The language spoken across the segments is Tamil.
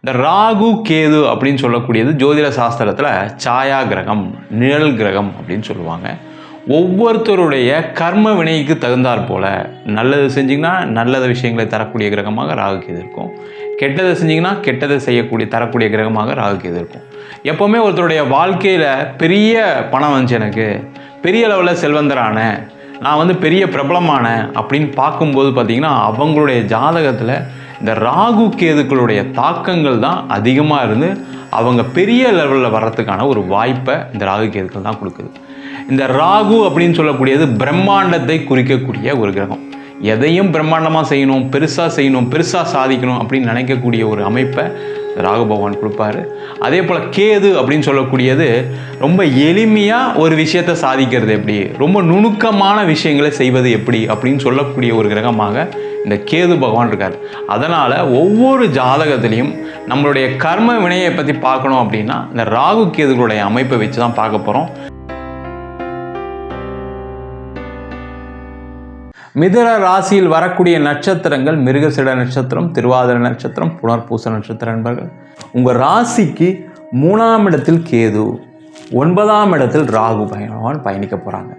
இந்த ராகு கேது அப்படின்னு சொல்லக்கூடியது ஜோதிட சாஸ்திரத்தில் சாயா கிரகம், நிழல் கிரகம் அப்படின்னு சொல்லுவாங்க. ஒவ்வொருத்தருடைய கர்ம வினைக்கு தகுந்தாற் போல் நல்லது செஞ்சிங்கன்னா நல்லத விஷயங்களை தரக்கூடிய கிரகமாக ராகு கேது இருக்கும். கெட்டதை செஞ்சிங்கன்னா கெட்டதை தரக்கூடிய கிரகமாக ராகு கேது இருக்கும். எப்போவுமே ஒருத்தருடைய வாழ்க்கையில் பெரிய பணம் வந்துச்சு, எனக்கு பெரிய லெவலில் செல்வந்தரான, நான் பெரிய பிரபலமான அப்படின்னு பார்க்கும்போது பார்த்திங்கன்னா அவங்களுடைய ஜாதகத்தில் இந்த ராகு கேதுக்களுடைய தாக்கங்கள் தான் அதிகமாக இருந்து அவங்க பெரிய லெவலில் வர்றதுக்கான ஒரு வாய்ப்பை இந்த ராகு கேதுக்கள் தான் கொடுக்குது. இந்த ராகு அப்படின்னு சொல்லக்கூடியது பிரம்மாண்டத்தை குறிக்கக்கூடிய ஒரு கிரகம். எதையும் பிரம்மாண்டமாக செய்யணும், பெருசாக சாதிக்கணும் அப்படின்னு நினைக்கக்கூடிய ஒரு அமைப்பை ராகு பகவான் கொடுப்பாரு. அதே போல் கேது அப்படின்னு சொல்லக்கூடியது ரொம்ப எளிமையாக ஒரு விஷயத்தை சாதிக்கிறது எப்படி, ரொம்ப நுணுக்கமான விஷயங்களை செய்வது எப்படி அப்படின்னு சொல்லக்கூடிய ஒரு கிரகமாக இந்த கேது பகவான் இருக்கார். அதனால் ஒவ்வொரு ஜாதகத்திலையும் நம்மளுடைய கர்ம வினையை பற்றி பார்க்கணும் அப்படின்னா இந்த ராகு கேதுகளுடைய அமைப்பை வச்சு தான் பார்க்க போகிறோம். மிதுன ராசியில் வரக்கூடிய நட்சத்திரங்கள் மிருகசிட நட்சத்திரம், திருவாதிரை நட்சத்திரம், புனர்பூச நட்சத்திரம் என்பர்கள். உங்கள் ராசிக்கு 3ஆம் இடத்தில் கேது, 9ஆம் இடத்தில் ராகு பகவான் பயணிக்க போகிறாங்க.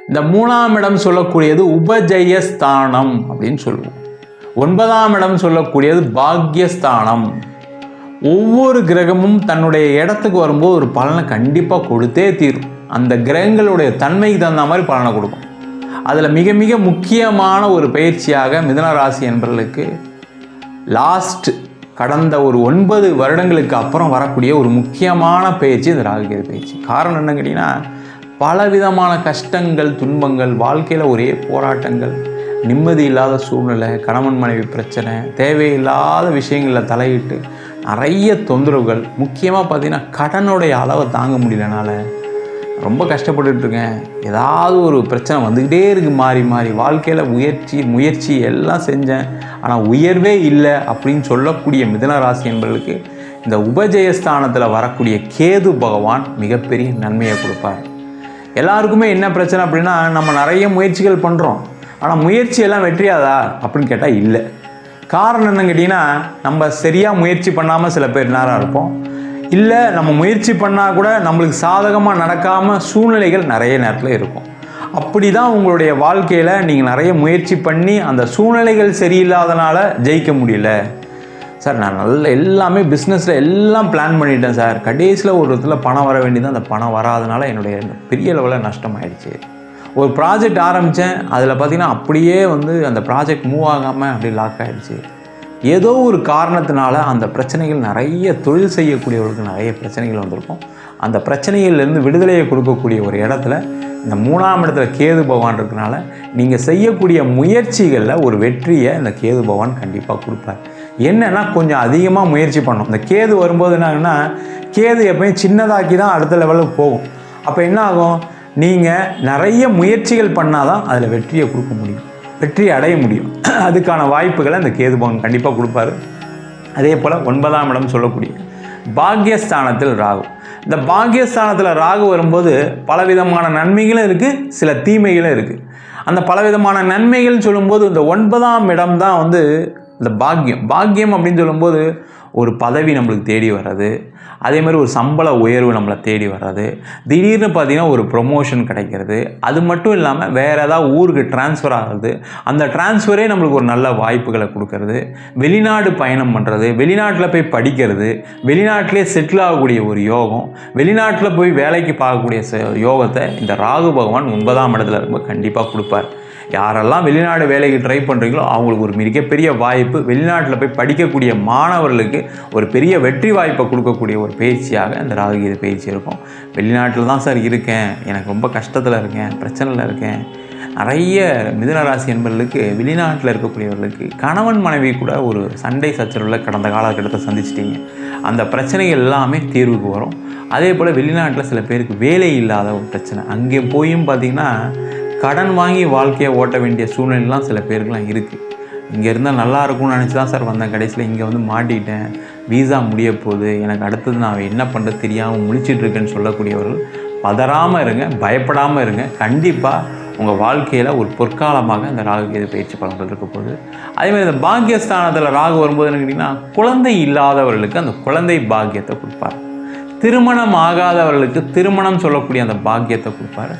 இந்த 3ஆம் இடம் சொல்லக்கூடியது உபஜயஸ்தானம் அப்படின்னு சொல்லுவோம். 9ஆம் இடம் சொல்லக்கூடியது பாக்யஸ்தானம். ஒவ்வொரு கிரகமும் தன்னுடைய இடத்துக்கு வரும்போது ஒரு பலனை கண்டிப்பாக கொடுத்தே தீரும். அந்த கிரகங்களுடைய தன்மைக்கு தகுந்த மாதிரி பலனை கொடுக்கும். அதில் மிக மிக முக்கியமான ஒரு பயிற்சியாக மிதுன ராசி என்பவர்களுக்கு கடந்த ஒரு 9 வருடங்களுக்கு அப்புறம் வரக்கூடிய ஒரு முக்கியமான பயிற்சி இந்த ராகுகேது பயிற்சி. காரணம் என்னன்னு கேட்டிங்கன்னா, பலவிதமான கஷ்டங்கள், துன்பங்கள், வாழ்க்கையில் ஒரே போராட்டங்கள், நிம்மதி இல்லாத சூழ்நிலை, கணவன் மனைவி பிரச்சனை, தேவையில்லாத விஷயங்களில் தலையிட்டு நிறைய தொந்தரவுகள், முக்கியமாக பார்த்திங்கன்னா கடனுடைய அளவை தாங்க முடியலனால ரொம்ப கஷ்டப்பட்டுருக்கேன். ஏதாவது ஒரு பிரச்சனை வந்துக்கிட்டே இருக்குது, மாறி வாழ்க்கையில் முயற்சி எல்லாம் செஞ்சேன், ஆனால் உயர்வே இல்லை அப்படின்னு சொல்லக்கூடிய மிதுன ராசி என்பவர்களுக்கு இந்த உபஜயஸ்தானத்தில் வரக்கூடிய கேது பகவான் மிகப்பெரிய நன்மையை கொடுப்பார். எல்லாருக்குமே என்ன பிரச்சனை அப்படின்னா, நம்ம நிறைய முயற்சிகள் பண்ணுறோம், ஆனால் முயற்சியெல்லாம் வெற்றியாதா அப்படின்னு கேட்டால் இல்லை. காரணம் என்னன்னு கேட்டிங்கன்னா, நம்ம சரியாக முயற்சி பண்ணாமல் சில பேர் நேரம் இருப்போம், இல்லை நம்ம முயற்சி பண்ணால் கூட நம்மளுக்கு சாதகமாக நடக்காமல் சூழ்நிலைகள் நிறைய நேரத்தில் இருக்கும். அப்படி தான் உங்களுடைய வாழ்க்கையில் நீங்கள் நிறைய முயற்சி பண்ணி அந்த சூழ்நிலைகள் சரியில்லாதனால ஜெயிக்க முடியல சார். நான் எல்லாமே பிஸ்னஸில் எல்லாம் பிளான் பண்ணிட்டேன் சார், கடைசியில் ஒரு இடத்துல பணம் வர வேண்டியது, அந்த பணம் வராதனால என்னுடைய பெரிய லெவலில் நஷ்டமாயிடுச்சு. ஒரு ப்ராஜெக்ட் ஆரம்பித்தேன், அதில் பார்த்திங்கன்னா அப்படியே அந்த ப்ராஜெக்ட் மூவ் ஆகாமல் அப்படியே லாக் ஆகிடுச்சு. ஏதோ ஒரு காரணத்தினால அந்த பிரச்சனைகள், நிறைய தொழில் செய்யக்கூடியவர்களுக்கு நிறைய பிரச்சனைகள் வந்திருக்கும். அந்த பிரச்சனைகள்லேருந்து விடுதலையை கொடுக்கக்கூடிய ஒரு இடத்துல இந்த 3ஆம் இடத்துல கேது பகவான் இருக்கனால நீங்கள் செய்யக்கூடிய முயற்சிகளில் ஒரு வெற்றியை இந்த கேது பகவான் கண்டிப்பாக கொடுப்பார். என்னென்னா, கொஞ்சம் அதிகமாக முயற்சி பண்ணணும். இந்த கேது வரும்போது என்னன்னா, கேது எப்பயும் சின்னதாக்கி தான் அடுத்த லெவலுக்கு போகும். அப்போ என்ன ஆகும், நீங்கள் நிறைய முயற்சிகள் பண்ணால் தான் அதில் வெற்றியை கொடுக்க முடியும், வெற்றி அடைய முடியும். அதுக்கான வாய்ப்புகளை அந்த கேது பகவான் கண்டிப்பாக கொடுப்பாரு. அதே போல் 9ஆம் இடம் சொல்லக்கூடிய பாக்யஸ்தானத்தில் ராகு. இந்த பாக்யஸ்தானத்தில் ராகு வரும்போது பலவிதமான நன்மைகளும் இருக்குது, சில தீமைகளும் இருக்குது. அந்த பலவிதமான நன்மைகள்னு சொல்லும்போது இந்த 9ஆம் இடம் தான் இந்த பாக்கியம் அப்படின்னு சொல்லும்போது ஒரு பதவி நம்மளுக்கு தேடி வர்றது, அதே மாதிரி ஒரு சம்பள உயர்வு நம்மளை தேடி வர்றது, திடீர்னு பார்த்திங்கன்னா ஒரு ப்ரொமோஷன் கிடைக்கிறது, அது மட்டும் இல்லாமல் வேறு ஏதாவது ஊருக்கு டிரான்ஸ்ஃபர் ஆகிறது, அந்த டிரான்ஸ்ஃபரே நம்மளுக்கு ஒரு நல்ல வாய்ப்புகளை கொடுக்கறது, வெளிநாடு பயணம் பண்ணுறது, வெளிநாட்டில் போய் படிக்கிறது, வெளிநாட்டிலே செட்டில் ஆகக்கூடிய ஒரு யோகம், வெளிநாட்டில் போய் வேலைக்கு பார்க்கக்கூடிய யோகத்தை இந்த ராகு பகவான் 9ஆம் இடத்துல இருக்கும்போது கண்டிப்பாக கொடுப்பார். யாரெல்லாம் வெளிநாடு வேலைக்கு ட்ரை பண்ணுறீங்களோ அவங்களுக்கு ஒரு மிகப்பெரிய வாய்ப்பு, வெளிநாட்டில் போய் படிக்கக்கூடிய மாணவர்களுக்கு ஒரு பெரிய வெற்றி வாய்ப்பை கொடுக்கக்கூடிய ஒரு பயிற்சியாக இந்த ராகுகேது பயிற்சி இருக்கும். வெளிநாட்டில் தான் சார் இருக்கேன், எனக்கு ரொம்ப கஷ்டத்தில் இருக்கேன், பிரச்சனையில் இருக்கேன். நிறைய மிதுன ராசி என்பவர்களுக்கு வெளிநாட்டில் இருக்கக்கூடியவர்களுக்கு கணவன் மனைவி கூட ஒரு சண்டை சச்சரவில் கடந்த காலகட்டத்தை சந்திச்சிட்டிங்க, அந்த பிரச்சனைகள் எல்லாமே தீர்வுக்கு வரும். அதே போல் வெளிநாட்டில் சில பேருக்கு வேலை இல்லாத ஒரு பிரச்சனை, அங்கே போயும் பார்த்திங்கன்னா கடன் வாங்கி வாழ்க்கையை ஓட்ட வேண்டிய சூழ்நிலைலாம் சில பேருக்குலாம் இருக்குது. இங்கே இருந்தால் நல்லா இருக்கும்னு நினச்சி தான் சார் வந்தேன், கடைசியில் இங்கே மாட்டிக்கிட்டேன், வீசா முடிய போகுது, எனக்கு அடுத்தது நான் என்ன பண்ணுறது தெரியாமல் முழிச்சிட்ருக்கேன்னு சொல்லக்கூடியவர்கள் பதறாமல் இருங்க, பயப்படாமல் இருங்க. கண்டிப்பாக உங்கள் வாழ்க்கையில் ஒரு பொற்காலமாக இந்த ராகு கேது பயிற்சி பலன்கள் இருக்க போகுது. அதேமாதிரி இந்த பாக்கியஸ்தானத்தில் ராகு வரும்போது என்ன கேட்டிங்கன்னா, குழந்தை இல்லாதவர்களுக்கு அந்த குழந்தை பாக்கியத்தை கொடுப்பார். திருமணம் ஆகாதவர்களுக்கு திருமணம் சொல்லக்கூடிய அந்த பாக்கியத்தை கொடுப்பார்.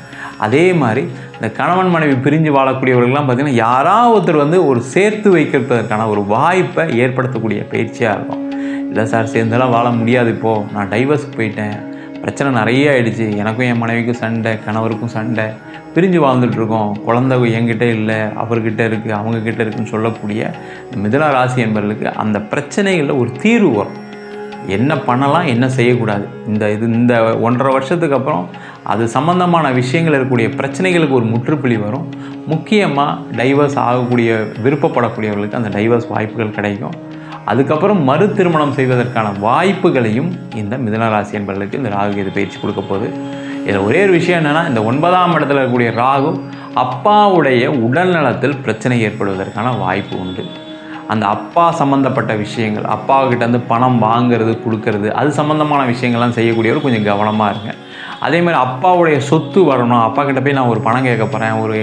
அதே மாதிரி இந்த கணவன் மனைவி பிரிஞ்சு வாழக்கூடியவர்கள்லாம் பார்த்திங்கன்னா, யாராவது ஒருத்தர் ஒரு சேர்த்து வைக்கிறதுக்கான ஒரு வாய்ப்பை ஏற்படுத்தக்கூடிய பயிற்சியாக இருக்கும். இல்லை சார், சேர்ந்தெல்லாம் வாழ முடியாது, இப்போது நான் டைவர்ஸ்க்கு போயிட்டேன், பிரச்சனை நிறைய ஆகிடுச்சு, எனக்கும் என் மனைவிக்கும் சண்டை, கணவருக்கும் சண்டை, பிரிஞ்சு வாழ்ந்துட்டுருக்கோம், குழந்தை என்கிட்ட இல்லை, அவர்கிட்ட இருக்குது, அவங்கக்கிட்ட இருக்குதுன்னு சொல்லக்கூடிய மிதுன ராசி என்பவர்களுக்கு அந்த பிரச்சனைகளில் ஒரு தீர்வு வரும். என்ன பண்ணலாம், என்ன செய்யக்கூடாது, இந்த 1.5 வருஷத்துக்கு அப்புறம் அது சம்பந்தமான விஷயங்கள் இருக்கக்கூடிய பிரச்சனைகளுக்கு ஒரு முற்றுப்புள்ளி வரும். முக்கியமாக டைவர்ஸ் ஆகக்கூடிய விருப்பப்படக்கூடியவர்களுக்கு அந்த டைவர்ஸ் வாய்ப்புகள் கிடைக்கும். அதுக்கப்புறம் மறு திருமணம் செய்வதற்கான வாய்ப்புகளையும் இந்த மிதுனராசி என்பவர்களுக்கு இந்த ராகு கேது பயிற்சி கொடுக்க போகுது. இதில் ஒரே ஒரு விஷயம் என்னென்னா, இந்த 9ஆம் இடத்துல இருக்கக்கூடிய ராகு அப்பாவுடைய உடல் நலத்தில் பிரச்சனை ஏற்படுவதற்கான வாய்ப்பு உண்டு. அந்த அப்பா சம்மந்தப்பட்ட விஷயங்கள், அப்பாவுக்கிட்ட பணம் வாங்கிறது கொடுக்கறது, அது சம்மந்தமான விஷயங்கள்லாம் செய்யக்கூடியவர் கொஞ்சம் கவனமாக இருங்க. அதேமாதிரி அப்பாவுடைய சொத்து வரணும், அப்பா கிட்ட போய் நான் ஒரு பணம் கேட்க போகிறேன், ஒரு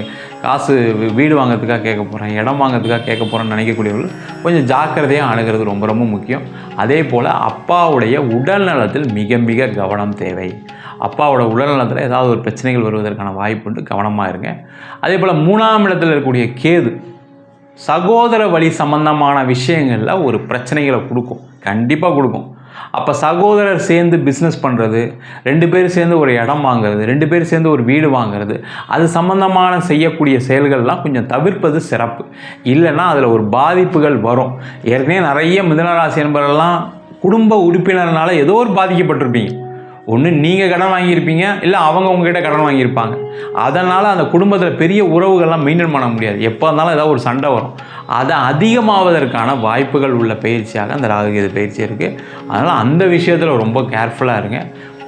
காசு வீடு வாங்கிறதுக்காக கேட்க போகிறேன், இடம் வாங்கிறதுக்காக கேட்க போகிறேன்னு நினைக்கக்கூடியவர்கள் கொஞ்சம் ஜாக்கிரதையாக அணுகிறது ரொம்ப ரொம்ப முக்கியம். அதே போல் அப்பாவுடைய உடல் நலத்தில் மிக மிக கவனம் தேவை. அப்பாவோட உடல் நலத்தில் ஏதாவது ஒரு பிரச்சனைகள் வருவதற்கான வாய்ப்பு உண்டு, கவனமாக இருங்க. அதே போல் 3ஆம் இடத்தில் இருக்கக்கூடிய கேது சகோதர வழி சம்பந்தமான விஷயங்களில் ஒரு பிரச்சனைகளை கொடுக்கும், கண்டிப்பாக கொடுக்கும். அப்போ சகோதரர் சேர்ந்து பிஸ்னஸ் பண்ணுறது, 2 பேர் சேர்ந்து ஒரு இடம் வாங்கிறது, 2 பேர் சேர்ந்து ஒரு வீடு வாங்கிறது, அது சம்பந்தமான செய்யக்கூடிய செயல்கள்லாம் கொஞ்சம் தவிர்ப்பது சிறப்பு. இல்லைன்னா அதில் ஒரு பாதிப்புகள் வரும். ஏற்கனவே நிறைய மிதுனராசி என்பவர்கள்லாம் குடும்ப உறுப்பினர்னால ஏதோ ஒரு பாதிக்கப்பட்டிருப்பீங்க. ஒன்று நீங்கள் கடன் வாங்கியிருப்பீங்க, இல்லை அவங்க உங்ககிட்ட கடன் வாங்கியிருப்பாங்க. அதனால் அந்த குடும்பத்தில் பெரிய உறவுகள்லாம் மெயின்டைன் பண்ண முடியாது. எப்போ இருந்தாலும் ஏதாவது ஒரு சண்டை வரும். அதை அதிகமாவதற்கான வாய்ப்புகள் உள்ள பயிற்சியாக அந்த ராகு கேது பயிற்சி இருக்குது. அதனால் அந்த விஷயத்தில் ரொம்ப கேர்ஃபுல்லாக இருங்க.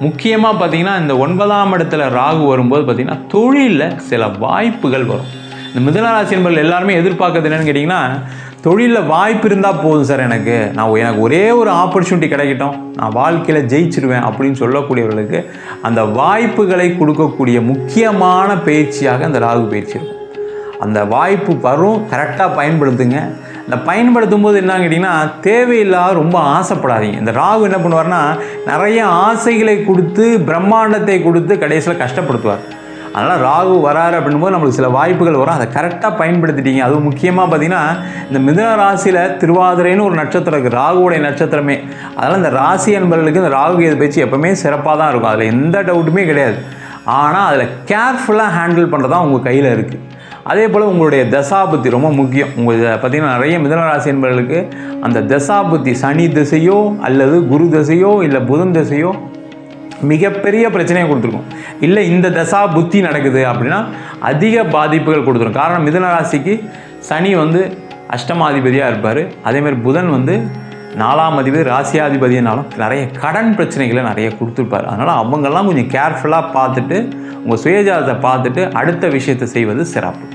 முக்கியமாக பார்த்திங்கன்னா, இந்த 9ஆம் இடத்துல ராகு வரும்போது பார்த்திங்கன்னா தொழிலில் சில வாய்ப்புகள் வரும். இந்த மிதுனராசி என்பவர்கள் எல்லாருமே எதிர்பார்க்கறது என்னென்னு கேட்டிங்கன்னா, தொழிலில் வாய்ப்பு இருந்தால் போதும் சார், எனக்கு ஒரே ஒரு ஆப்பர்ச்சுனிட்டி கிடைக்கட்டும், நான் வாழ்க்கையில் ஜெயிச்சிடுவேன் அப்படின்னு சொல்லக்கூடியவர்களுக்கு அந்த வாய்ப்புகளை கொடுக்கக்கூடிய முக்கியமான பயிற்சியாக அந்த ராகு பயிற்சி இருக்கும். அந்த வாய்ப்பு வரும், கரெக்டாக பயன்படுத்துங்க. இந்த பயன்படுத்தும் போது என்ன கேட்டிங்கன்னா, தேவையில்லாத ரொம்ப ஆசைப்படாதீங்க. இந்த ராகு என்ன பண்ணுவார்னா, நிறைய ஆசைகளை கொடுத்து பிரம்மாண்டத்தை கொடுத்து கடைசியில் கஷ்டப்படுத்துவார். அதனால் ராகு வராரு அப்படின்போது நம்மளுக்கு சில வாய்ப்புகள் வரும், அதை கரெக்டாக பயன்படுத்திட்டீங்க. அதுவும் முக்கியமாக பார்த்திங்கன்னா, இந்த மிதுன ராசியில் திருவாதிரைன்னு ஒரு நட்சத்திரம் இருக்குது, ராகுவோடைய நட்சத்திரமே. அதனால் இந்த ராசி என்பவர்களுக்கு இந்த ராகு கேது பயிற்சி எப்போவுமே சிறப்பாக தான் இருக்கும், அதில் எந்த டவுட்டுமே கிடையாது. ஆனால் அதில் கேர்ஃபுல்லாக ஹேண்டில் பண்ணுறது தான் உங்கள் கையில் இருக்குது. அதே போல் உங்களுடைய தசாபுத்தி ரொம்ப முக்கியம். உங்களுக்கு பார்த்திங்கன்னா நிறைய மிதுனராசி என்பவர்களுக்கு அந்த தசாபுத்தி சனி திசையோ அல்லது குரு திசையோ இல்லை புதன் திசையோ மிகப்பெரிய பிரச்சனையை கொடுத்துருக்கும். இல்லை இந்த தசா புத்தி நடக்குது அப்படின்னா அதிக பாதிப்புகள் கொடுத்துரும். காரணம், மிதுன ராசிக்கு சனி அஷ்டமாதிபதியாக இருப்பார். அதேமாதிரி புதன் 4ஆம் அதிபதி ராசியாதிபதினாலும் நிறைய கடன் பிரச்சனைகளை நிறைய கொடுத்துருப்பார். அதனால் அவங்கெல்லாம் கொஞ்சம் கேர்ஃபுல்லாக பார்த்துட்டு உங்கள் சுயஜாதத்தை பார்த்துட்டு அடுத்த விஷயத்தை செய்வது சிறப்பு.